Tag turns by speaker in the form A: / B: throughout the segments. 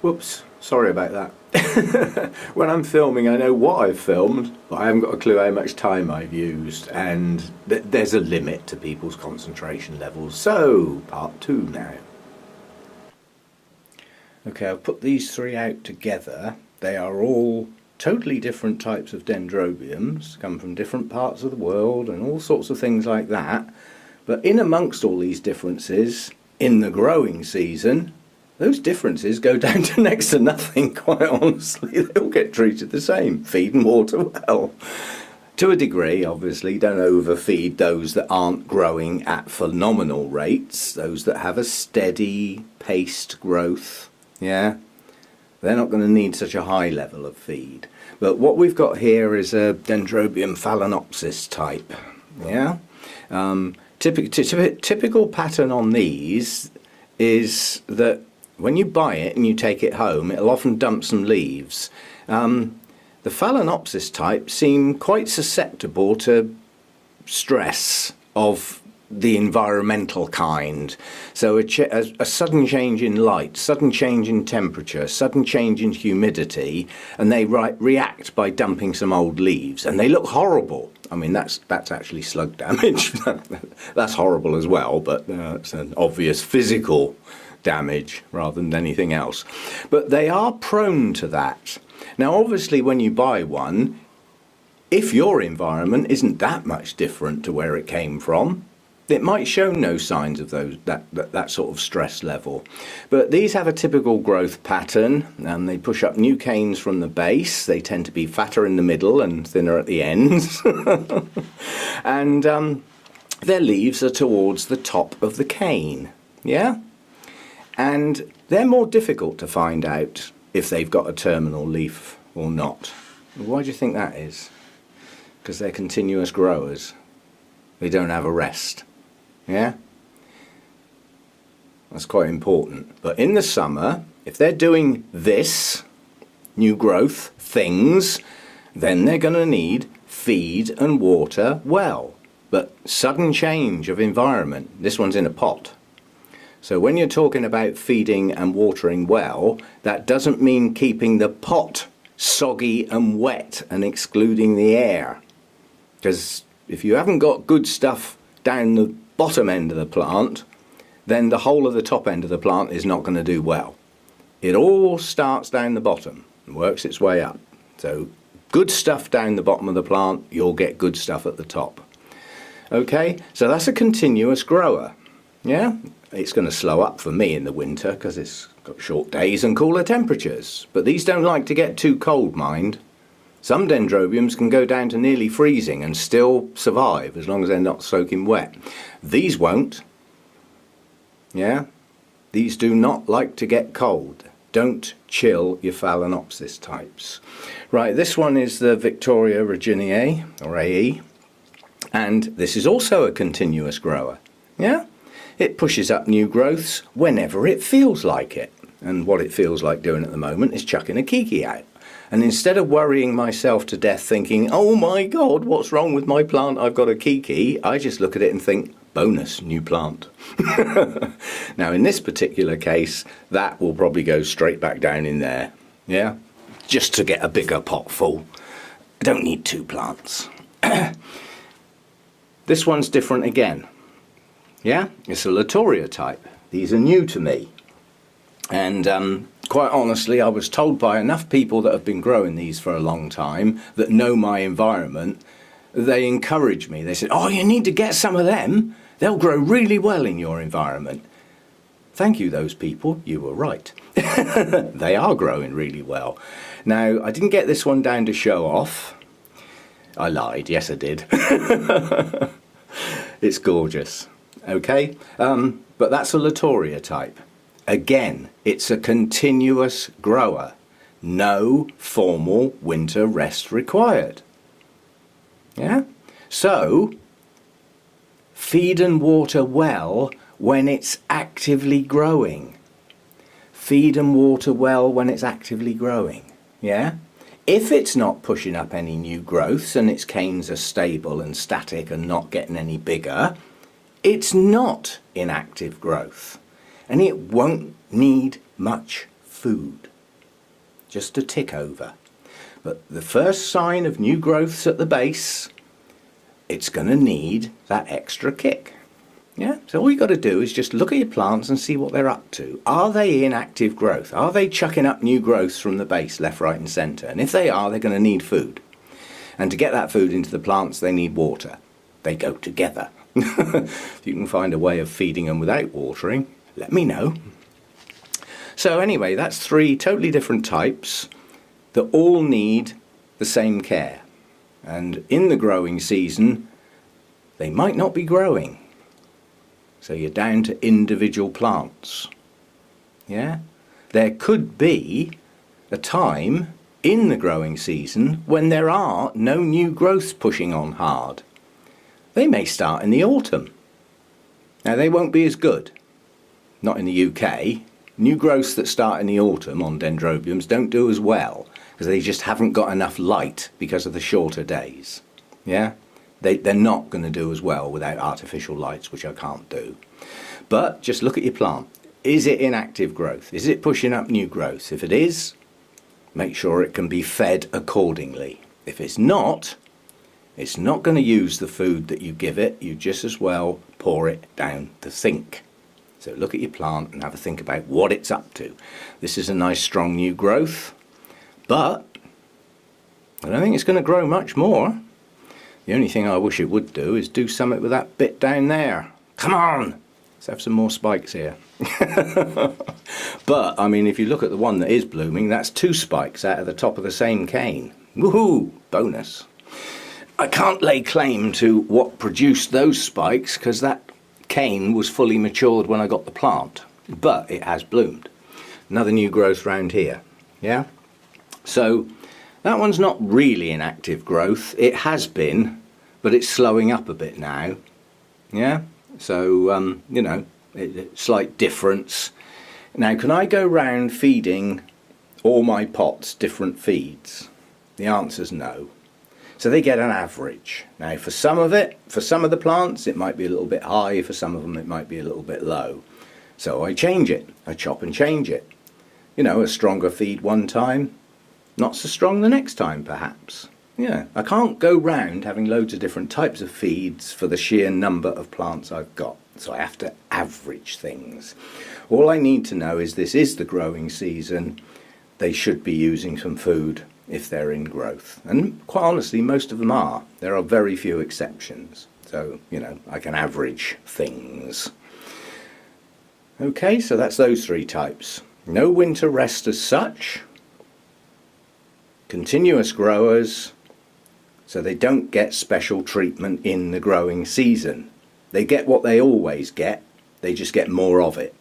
A: Whoops, sorry about that. When I'm filming, I know what I've filmed, but I haven't got a clue how much time I've used, and there's a limit to people's concentration levels. So, part 2 now. Okay, I've put these three out together. They are all totally different types of Dendrobiums, come from different parts of the world and all sorts of things like that. But in amongst all these differences, in the growing season, those differences go down to next to nothing, quite honestly. They all get treated the same. Feed and water well. To a degree, obviously, don't overfeed those that aren't growing at phenomenal rates, those that have a steady paced growth. Yeah, they're not going to need such a high level of feed. But what we've got here is a Dendrobium phalaenopsis type. Yeah, typical pattern on these is that when you buy it and you take it home, it'll often dump some leaves. The phalaenopsis type seem quite susceptible to stress of the environmental kind. So a sudden change in light, sudden change in temperature, sudden change in humidity, and they react by dumping some old leaves, and they look horrible. I mean, that's actually slug damage. That's horrible as well, but it's an obvious physical damage rather than anything else. But they are prone to that. Now, obviously, when you buy one, if your environment isn't that much different to where it came from, it might show no signs of that sort of stress level. But these have a typical growth pattern, and they push up new canes from the base. They tend to be fatter in the middle and thinner at the ends. And their leaves are towards the top of the cane. Yeah? And they're more difficult to find out if they've got a terminal leaf or not. Why do you think that is? Because they're continuous growers. They don't have a rest. Yeah? That's quite important. But in the summer, if they're doing this, new growth, things, then they're going to need feed and water well. But sudden change of environment, this one's in a pot. So when you're talking about feeding and watering well, that doesn't mean keeping the pot soggy and wet and excluding the air. Because if you haven't got good stuff down the bottom end of the plant, then the whole of the top end of the plant is not going to do well. It all starts down the bottom and works its way up. So good stuff down the bottom of the plant, you'll get good stuff at the top. Okay, so that's a continuous grower. Yeah, it's going to slow up for me in the winter because it's got short days and cooler temperatures. But these don't like to get too cold, mind. Some Dendrobiums can go down to nearly freezing and still survive as long as they're not soaking wet. These won't. Yeah, these do not like to get cold. Don't chill your phalaenopsis types. Right, this one is the Victoria Reginae, or AE. And this is also a continuous grower. Yeah? It pushes up new growths whenever it feels like it. And what it feels like doing at the moment is chucking a kiki out. And instead of worrying myself to death thinking, oh my God, what's wrong with my plant? I've got a kiki. I just look at it and think, bonus, new plant. Now, in this particular case, that will probably go straight back down in there. Yeah? Just to get a bigger pot full. I don't need 2 plants. This one's different again. Yeah, it's a Latoria type. These are new to me. And quite honestly, I was told by enough people that have been growing these for a long time, that know my environment, they encourage me. They said, oh, you need to get some of them. They'll grow really well in your environment. Thank you, those people. You were right. They are growing really well. Now, I didn't get this one down to show off. I lied. Yes, I did. It's gorgeous. Okay, but that's a Latoria type. Again, it's a continuous grower. No formal winter rest required. Yeah? So, feed and water well when it's actively growing. Feed and water well when it's actively growing. Yeah? If it's not pushing up any new growths and its canes are stable and static and not getting any bigger, it's not in active growth, and it won't need much food. just to tick over. But the first sign of new growths at the base, it's going to need that extra kick. Yeah, so all you got to do is just look at your plants and see what they're up to. Are they in active growth? Are they chucking up new growths from the base, left, right and centre? And if they are, they're going to need food. And to get that food into the plants, they need water. They go together. If you can find a way of feeding them without watering, let me know. So anyway, that's 3 totally different types that all need the same care. And in the growing season, they might not be growing. So you're down to individual plants. Yeah? There could be a time in the growing season when there are no new growths pushing on hard. They may start in the autumn. Now they won't be as good. Not in the UK. New growths that start in the autumn on Dendrobiums don't do as well because they just haven't got enough light because of the shorter days. Yeah? They're not going to do as well without artificial lights, which I can't do. But just look at your plant. Is it in active growth? Is it pushing up new growth? If it is, make sure it can be fed accordingly. If it's not going to use the food that you give it. You just as well pour it down the sink. So look at your plant and have a think about what it's up to. This is a nice strong new growth, but I don't think it's going to grow much more. The only thing I wish it would do is do something with that bit down there. Come on! Let's have some more spikes here. But, I mean, if you look at the one that is blooming, that's 2 spikes out of the top of the same cane. Woohoo! Bonus. I can't lay claim to what produced those spikes because that cane was fully matured when I got the plant. But it has bloomed. Another new growth round here. Yeah? So that one's not really in active growth. It has been, but it's slowing up a bit now. Yeah? So, you know, slight difference. Now, can I go round feeding all my pots different feeds? The answer's no. So they get an average. Now, for some of the plants, it might be a little bit high. For some of them, it might be a little bit low. So I change it. I chop and change it. You know, a stronger feed one time, not so strong the next time, perhaps. Yeah, I can't go round having loads of different types of feeds for the sheer number of plants I've got. So I have to average things. All I need to know is this is the growing season. They should be using some food if they're in growth. And quite honestly, most of them are. There are very few exceptions. So, you know, I can average things. Okay, so that's those 3 types. No winter rest as such. Continuous growers, so they don't get special treatment in the growing season. They get what they always get, they just get more of it.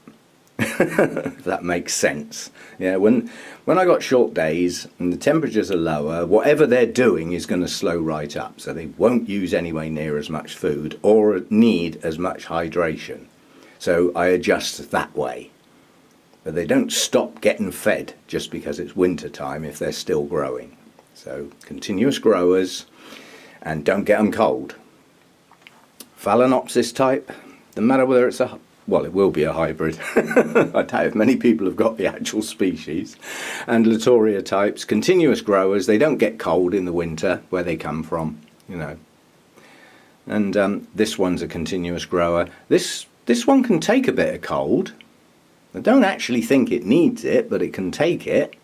A: If that makes sense. Yeah, when I got short days and the temperatures are lower, whatever they're doing is going to slow right up, so they won't use anywhere near as much food or need as much hydration. So I adjust that way. But they don't stop getting fed just because it's winter time if they're still growing. So continuous growers, and don't get them cold. Phalaenopsis type, no matter whether it's well, it will be a hybrid. I doubt if many people have got the actual species. And Latoria types, continuous growers, they don't get cold in the winter where they come from, you know. And this one's a continuous grower. This one can take a bit of cold. I don't actually think it needs it, but it can take it.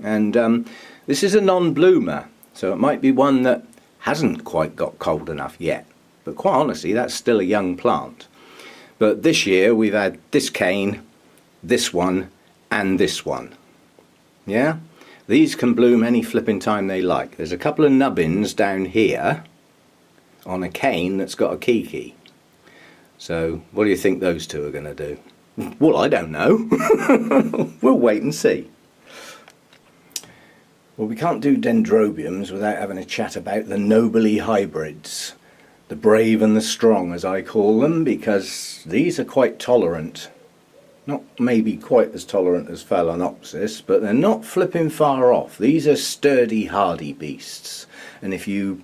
A: And this is a non-bloomer, so it might be one that hasn't quite got cold enough yet. But quite honestly, that's still a young plant. But this year we've had this cane, this one, and this one. Yeah? These can bloom any flipping time they like. There's a couple of nubbins down here on a cane that's got a kiki. So what do you think those 2 are going to do? Well, I don't know. We'll wait and see. Well, we can't do Dendrobiums without having a chat about the Nobile hybrids. The brave and the strong, as I call them, because these are quite tolerant. Not maybe quite as tolerant as Phalaenopsis, but they're not flipping far off. These are sturdy, hardy beasts. And if you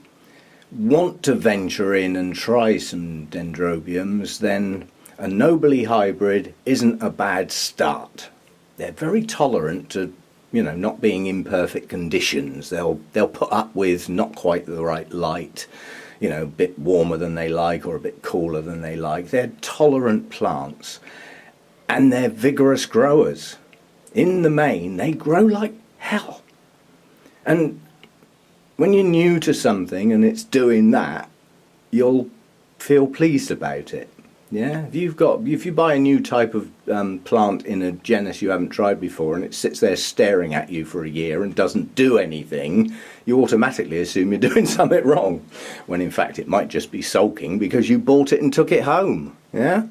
A: want to venture in and try some Dendrobiums, then a Nobile hybrid isn't a bad start. They're very tolerant to not being in perfect conditions. They'll put up with not quite the right light, a bit warmer than they like or a bit cooler than they like. They're tolerant plants, and they're vigorous growers. In the main, they grow like hell. And when you're new to something and it's doing that, you'll feel pleased about it. Yeah, if you buy a new type of plant in a genus you haven't tried before and it sits there staring at you for a year and doesn't do anything, you automatically assume you're doing something wrong, when in fact it might just be sulking because you bought it and took it home. Yeah,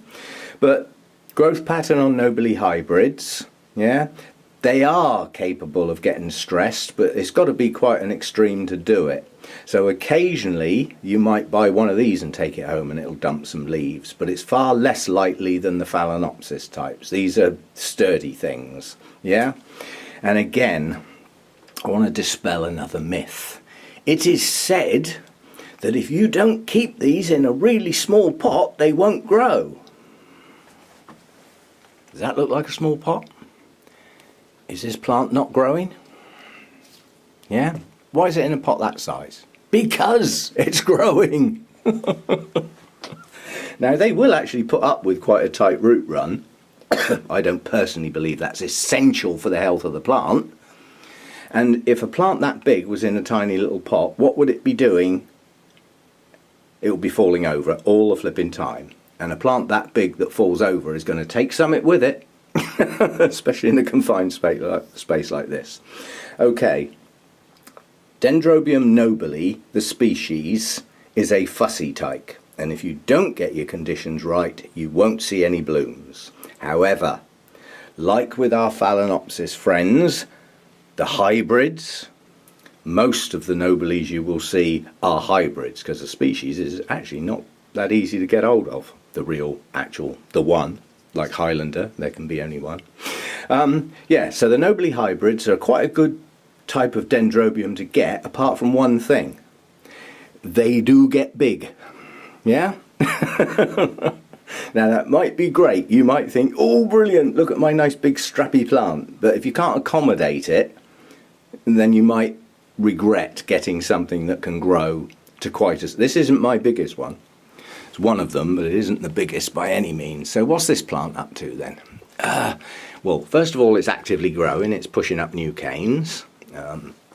A: but growth pattern on Nobile hybrids, yeah, they are capable of getting stressed, but it's got to be quite an extreme to do it. So occasionally you might buy one of these and take it home and it'll dump some leaves, but it's far less likely than the Phalaenopsis types. These are sturdy things, yeah? And again, I want to dispel another myth. It is said that if you don't keep these in a really small pot, they won't grow. Does that look like a small pot? Is this plant not growing? Yeah? Why is it in a pot that size? Because it's growing. Now, they will actually put up with quite a tight root run. I don't personally believe that's essential for the health of the plant. And if a plant that big was in a tiny little pot, what would it be doing? It would be falling over all the flipping time. And a plant that big that falls over is going to take something with it, especially in a confined space like this. Okay. Dendrobium nobile, the species, is a fussy tyke, and if you don't get your conditions right, you won't see any blooms. However, like with our Phalaenopsis friends, the hybrids, most of the nobiles you will see are hybrids, because the species is actually not that easy to get hold of. The one, like Highlander, there can be only one. Yeah, so the nobile hybrids are quite a good type of Dendrobium to get, apart from one thing. They do get big. Yeah? Now that might be great. You might think, oh brilliant, look at my nice big strappy plant. But if you can't accommodate it, then you might regret getting something that can grow to quite as... This isn't my biggest one. It's one of them, but it isn't the biggest by any means. So what's this plant up to then? Well, first of all, it's actively growing. It's pushing up new canes.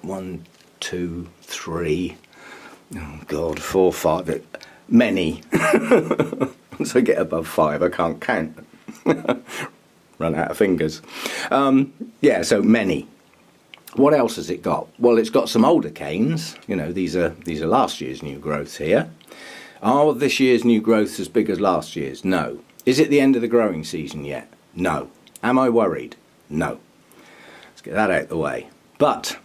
A: 1, 2, 3, oh God, 4, 5, many. Once I get above 5, I can't count. Run out of fingers. Yeah, so many. What else has it got? Well, it's got some older canes. These are last year's new growths here. Are this year's new growths as big as last year's? No. Is it the end of the growing season yet? No. Am I worried? No. Let's get that out of the way. But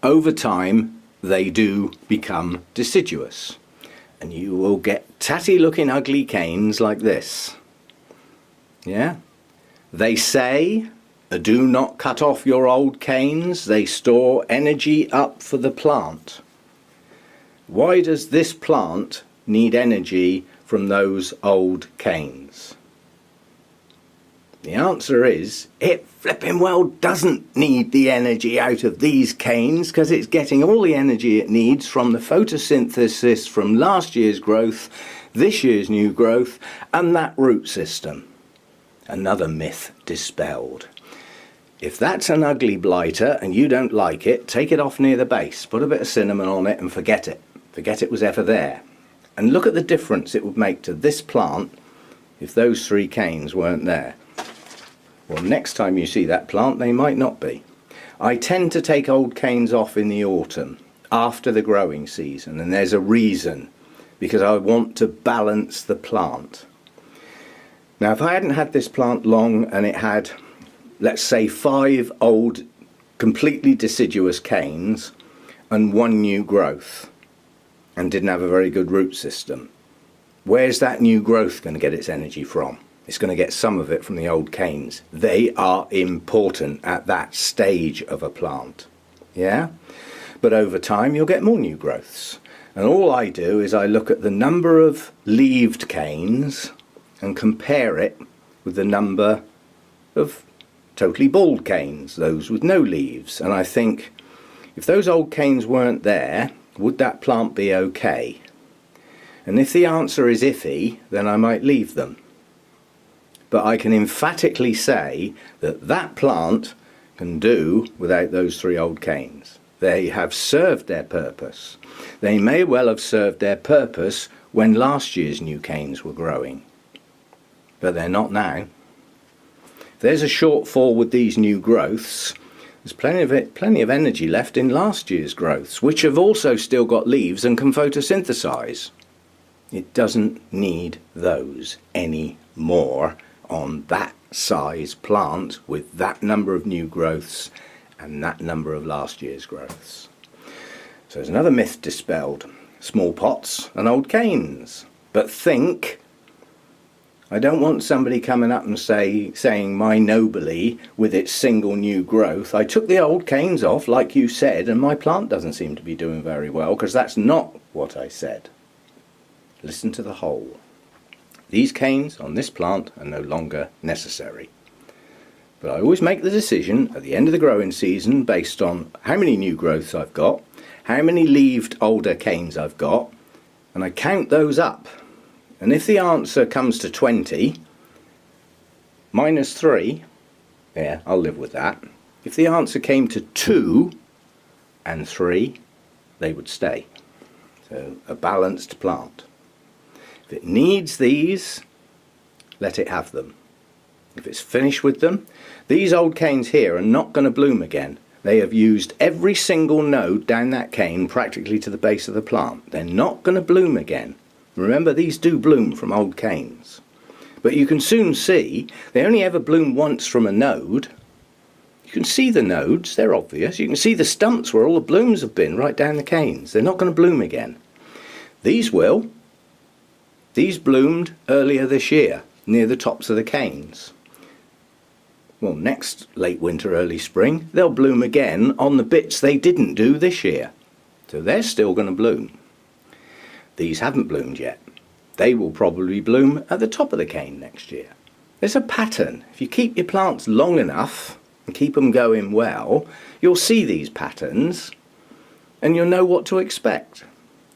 A: over time, they do become deciduous. And you will get tatty looking ugly canes like this. Yeah? They say, do not cut off your old canes. They store energy up for the plant. Why does this plant need energy from those old canes? The answer is, it flipping well doesn't need the energy out of these canes, because it's getting all the energy it needs from the photosynthesis from last year's growth, this year's new growth, and that root system. Another myth dispelled. If that's an ugly blighter and you don't like it, take it off near the base, put a bit of cinnamon on it and forget it. Forget it was ever there. And look at the difference it would make to this plant if those 3 canes weren't there. Well, next time you see that plant, they might not be. I tend to take old canes off in the autumn, after the growing season, and there's a reason, because I want to balance the plant. Now, if I hadn't had this plant long and it had, let's say, 5 old, completely deciduous canes and 1 new growth, and didn't have a very good root system, where's that new growth going to get its energy from? It's going to get some of it from the old canes. They are important at that stage of a plant. Yeah? But over time you'll get more new growths. And all I do is I look at the number of leaved canes and compare it with the number of totally bald canes, those with no leaves. And I think, if those old canes weren't there, would that plant be okay? And if the answer is iffy, then I might leave them. But I can emphatically say that that plant can do without those 3 old canes. They have served their purpose. They may well have served their purpose when last year's new canes were growing, but they're not now. If there's a shortfall with these new growths, there's plenty of energy left in last year's growths, which have also still got leaves and can photosynthesize. It doesn't need those anymore on that size plant with that number of new growths and that number of last year's growths. So there's another myth dispelled. Small pots and old canes. But think, I don't want somebody coming up and saying my Nobile with its single new growth, I took the old canes off like you said and my plant doesn't seem to be doing very well, because that's not what I said. Listen to the whole. These canes on this plant are no longer necessary. But I always make the decision at the end of the growing season based on how many new growths I've got, how many leaved older canes I've got, and I count those up. And if the answer comes to 20, minus 3, yeah, I'll live with that. If the answer came to 2 and 3, they would stay. So a balanced plant. If it needs these, let it have them. If it's finished with them, these old canes here are not going to bloom again. They have used every single node down that cane practically to the base of the plant. They're not going to bloom again. Remember, these do bloom from old canes. But you can soon see they only ever bloom once from a node. You can see the nodes, they're obvious. You can see the stumps where all the blooms have been right down the canes. They're not going to bloom again. These will. These bloomed earlier this year, near the tops of the canes. Well, next late winter, early spring, they'll bloom again on the bits they didn't do this year. So they're still going to bloom. These haven't bloomed yet. They will probably bloom at the top of the cane next year. There's a pattern. If you keep your plants long enough and keep them going well, you'll see these patterns and you'll know what to expect.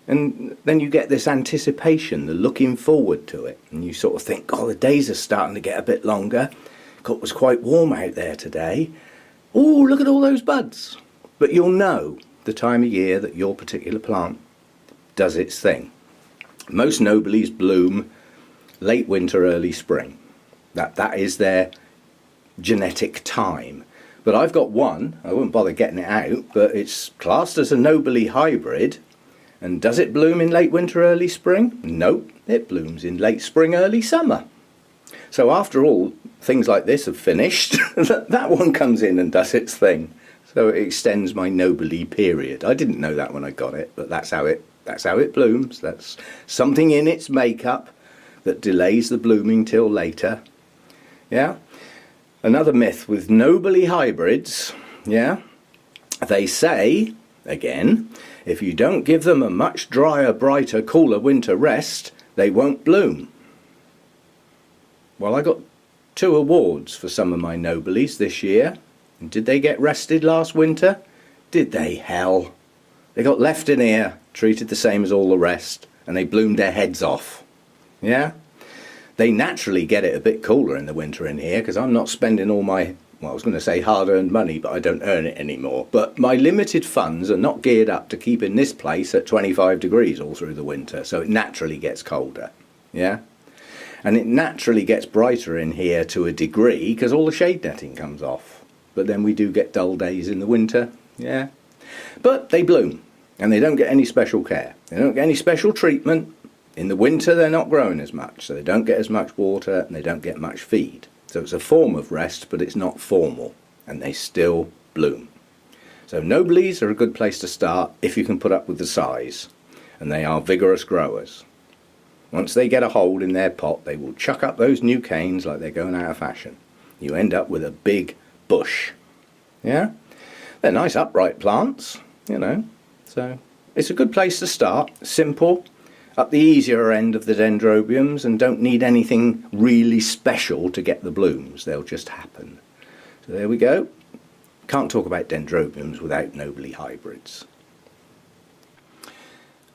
A: And then you get this anticipation, the looking forward to it. And you sort of think, oh, the days are starting to get a bit longer. It was quite warm out there today. Oh, look at all those buds. But you'll know the time of year that your particular plant does its thing. Most Nobiles bloom late winter, early spring. That is their genetic time. But I've got one, I won't bother getting it out, but it's classed as a Nobile hybrid. And does it bloom in late winter, early spring? Nope, it blooms in late spring, early summer. So after all things like this have finished, that one comes in and does its thing. So it extends my Nobile period. I didn't know that when I got it, but that's how it blooms. That's something in its makeup that delays the blooming till later. Yeah. Another myth with Nobile hybrids, yeah, they say, again, if you don't give them a much drier, brighter, cooler winter rest, they won't bloom. Well, I got 2 awards for some of my Nobiles this year. And did they get rested last winter? Did they? Hell. They got left in here, treated the same as all the rest, and they bloomed their heads off. Yeah? They naturally get it a bit cooler in the winter in here, because I'm not spending all my, well, I was going to say hard-earned money, but I don't earn it anymore. But my limited funds are not geared up to keeping this place at 25 degrees all through the winter, so it naturally gets colder. Yeah? And it naturally gets brighter in here to a degree, because all the shade netting comes off. But then we do get dull days in the winter. Yeah? But they bloom, and they don't get any special care. They don't get any special treatment. In the winter, they're not growing as much, so they don't get as much water, and they don't get much feed. So it's a form of rest, but it's not formal, and they still bloom. So Nobiles are a good place to start if you can put up with the size, and they are vigorous growers. Once they get a hold in their pot, they will chuck up those new canes like they're going out of fashion. You end up with a big bush. Yeah? They're nice upright plants, you know. So it's a good place to start. Simple, up the easier end of the Dendrobiums, and don't need anything really special to get the blooms. They'll just happen. So there we go. Can't talk about Dendrobiums without Nobile hybrids.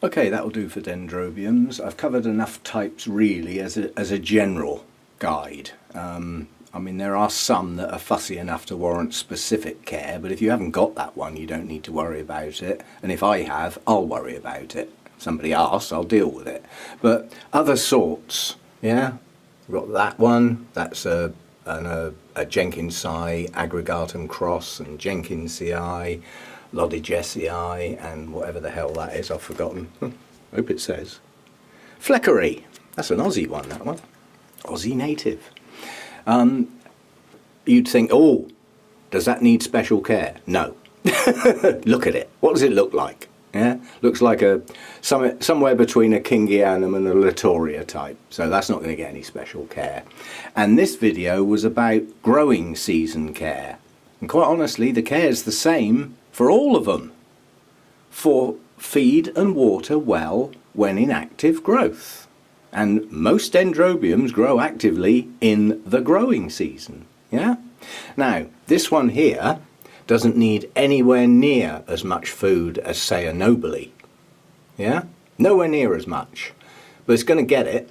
A: Okay, that'll do for Dendrobiums. I've covered enough types really as a general guide. I mean, there are some that are fussy enough to warrant specific care, but if you haven't got that one, you don't need to worry about it. And if I have, I'll worry about it. If somebody asks, I'll deal with it. But other sorts, yeah, we've got that one. That's a Jenkinsii aggregatum cross and Jenkinsii, Lodigesii, and whatever the hell that is, I've forgotten. Hope it says. Fleckery. That's an Aussie one, that one. Aussie native. You'd think, oh, does that need special care? No. Look at it. What does it look like? Yeah, looks like somewhere between a Kingianum and a Latoria type. So that's not going to get any special care. And this video was about growing season care. And quite honestly, the care is the same for all of them. For feed and water well when in active growth. And most Dendrobiums grow actively in the growing season. Yeah? Now, this one here doesn't need anywhere near as much food as, say, a Nobile. Yeah? Nowhere near as much. But it's going to get it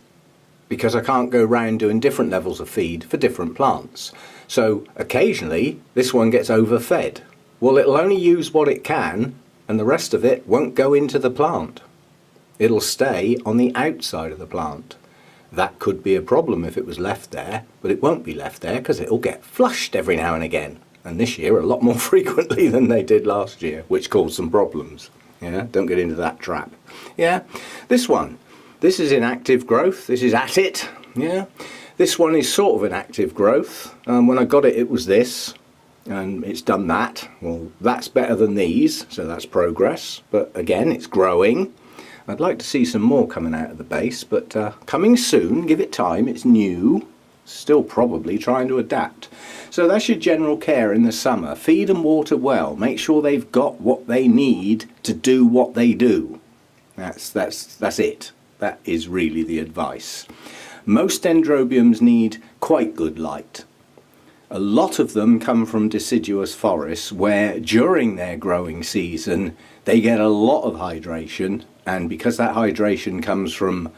A: because I can't go round doing different levels of feed for different plants. So occasionally this one gets overfed. Well, it'll only use what it can and the rest of it won't go into the plant. It'll stay on the outside of the plant. That could be a problem if it was left there, but it won't be left there because it'll get flushed every now and again. And this year a lot more frequently than they did last year, which caused some problems. Yeah, don't get into that trap. Yeah, this one. This is in active growth. This is at it. Yeah, this one is sort of an active growth. When I got it, it was this. And it's done that. Well, that's better than these, so that's progress. But again, it's growing. I'd like to see some more coming out of the base, but coming soon. Give it time. It's new. Still probably trying to adapt. So that's your general care in the summer. Feed and water well. Make sure they've got what they need to do what they do. That's it. That is really the advice. Most Dendrobiums need quite good light. A lot of them come from deciduous forests where during their growing season they get a lot of hydration, and because that hydration comes from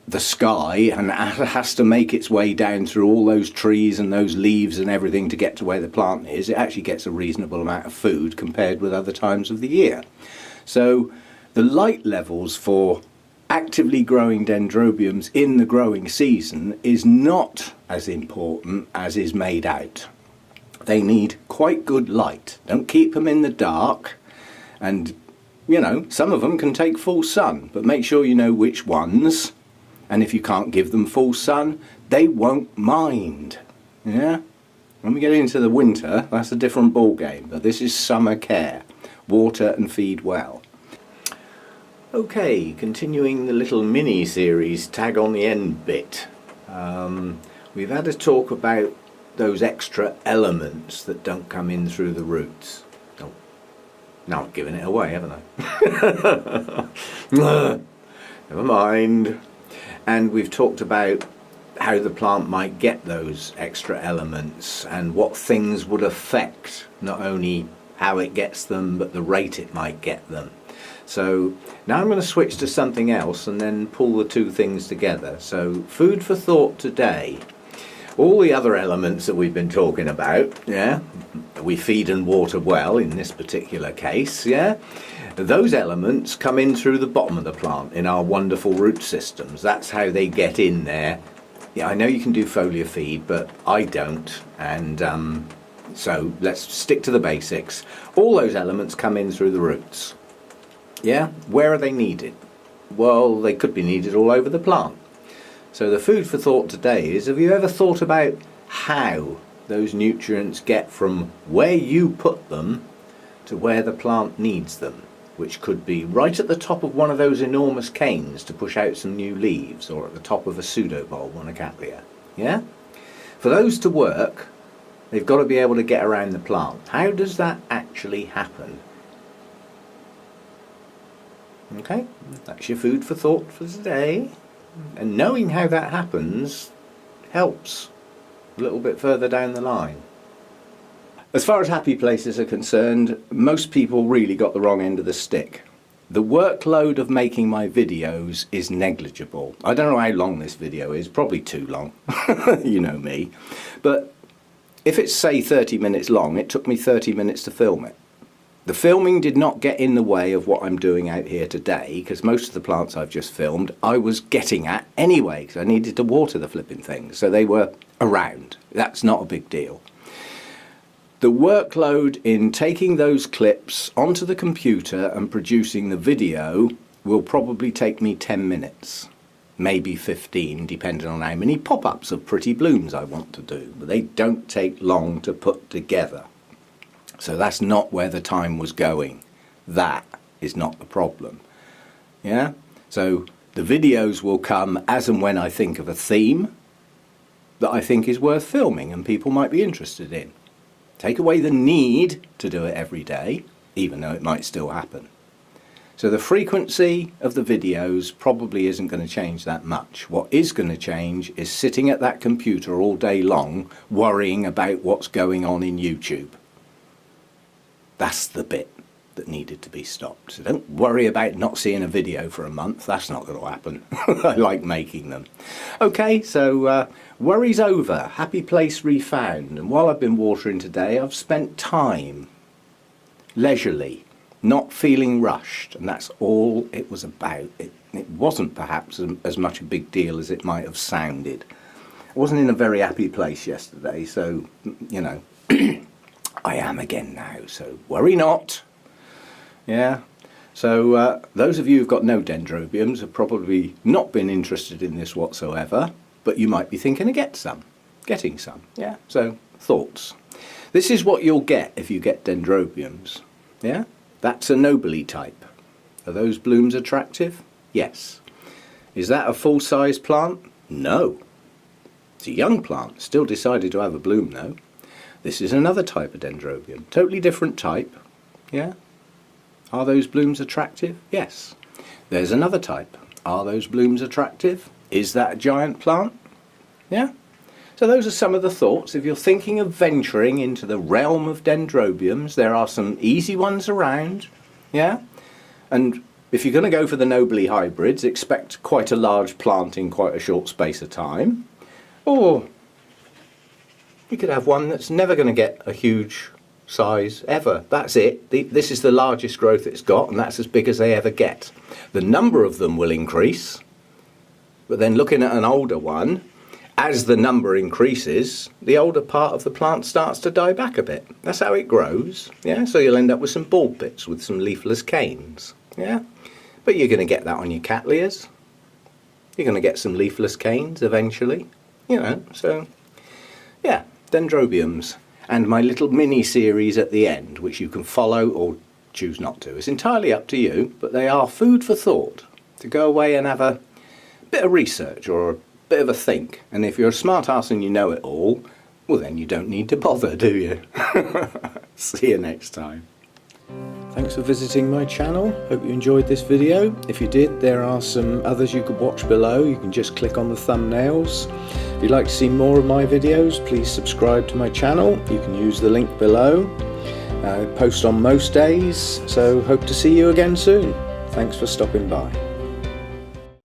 A: the sky and has to make its way down through all those trees and those leaves and everything to get to where the plant is, it actually gets a reasonable amount of food compared with other times of the year. So the light levels for actively growing Dendrobiums in the growing season is not as important as is made out. They need quite good light. Don't keep them in the dark, and you know, some of them can take full sun, but make sure you know which ones. And if you can't give them full sun, they won't mind. Yeah? When we get into the winter, that's a different ball game. But this is summer care. Water and feed well. Okay, continuing the little mini-series tag on the end bit. We've had a talk about those extra elements that don't come in through the roots. Oh, now I've given it away, haven't I? Never mind. And we've talked about how the plant might get those extra elements and what things would affect not only how it gets them but the rate it might get them. So now I'm going to switch to something else and then pull the two things together. So food for thought today. All the other elements that we've been talking about, yeah, we feed and water well in this particular case, yeah. Those elements come in through the bottom of the plant in our wonderful root systems. That's how they get in there. Yeah, I know you can do foliar feed, but I don't. And so let's stick to the basics. All those elements come in through the roots. Yeah, where are they needed? Well, they could be needed all over the plant. So the food for thought today is, have you ever thought about how those nutrients get from where you put them to where the plant needs them? Which could be right at the top of one of those enormous canes to push out some new leaves, or at the top of a pseudobulb on a cattleya. Yeah? For those to work, they've got to be able to get around the plant. How does that actually happen? Okay, that's your food for thought for today. And knowing how that happens helps a little bit further down the line. As far as happy places are concerned, most people really got the wrong end of the stick. The workload of making my videos is negligible. I don't know how long this video is, probably too long, you know me. But if it's, say, 30 minutes long, it took me 30 minutes to film it. The filming did not get in the way of what I'm doing out here today, because most of the plants I've just filmed I was getting at anyway, because I needed to water the flipping things, so they were around. That's not a big deal. The workload in taking those clips onto the computer and producing the video will probably take me 10 minutes, maybe 15, depending on how many pop-ups of pretty blooms I want to do. But they don't take long to put together. So that's not where the time was going. That is not the problem. Yeah? So the videos will come as and when I think of a theme that I think is worth filming and people might be interested in. Take away the need to do it every day, even though it might still happen. So the frequency of the videos probably isn't going to change that much. What is going to change is sitting at that computer all day long worrying about what's going on in YouTube. That's the bit that needed to be stopped. So don't worry about not seeing a video for a month. That's not going to happen. I like making them. Okay, so worries over. Happy place refound. And while I've been watering today, I've spent time leisurely, not feeling rushed. And that's all it was about. It wasn't perhaps as much a big deal as it might have sounded. I wasn't in a very happy place yesterday, so, you know, I am again now. So worry not. Yeah, so those of you who've got no Dendrobiums have probably not been interested in this whatsoever, but you might be thinking of getting some. Yeah, so thoughts. This is what you'll get if you get Dendrobiums. Yeah, that's a Nobile type. Are those blooms attractive? Yes. Is that a full-size plant? No. It's a young plant, still decided to have a bloom though. This is another type of Dendrobium, totally different type. Yeah. Are those blooms attractive? Yes. There's another type. Are those blooms attractive? Is that a giant plant? Yeah. So those are some of the thoughts. If you're thinking of venturing into the realm of Dendrobiums, there are some easy ones around. Yeah. And if you're going to go for the Nobile hybrids, expect quite a large plant in quite a short space of time. Or you could have one that's never going to get a huge size ever. That's it. This is the largest growth it's got, and that's as big as they ever get. The number of them will increase, but then looking at an older one, as the number increases, the older part of the plant starts to die back a bit. That's how it grows. Yeah, so you'll end up with some bulb bits with some leafless canes. Yeah, but you're going to get that on your cattleyas. You're going to get some leafless canes eventually. You know, so yeah, Dendrobiums. And my little mini-series at the end, which you can follow or choose not to. It's entirely up to you, but they are food for thought, to go away and have a bit of research or a bit of a think. And if you're a smart ass and you know it all, well then you don't need to bother, do you? See you next time. Thanks for visiting my channel. Hope you enjoyed this video. If you did, there are some others you could watch below. You can just click on the thumbnails. If you'd like to see more of my videos, please subscribe to my channel. You can use the link below. I post on most days, so hope to see you again soon. Thanks for stopping by.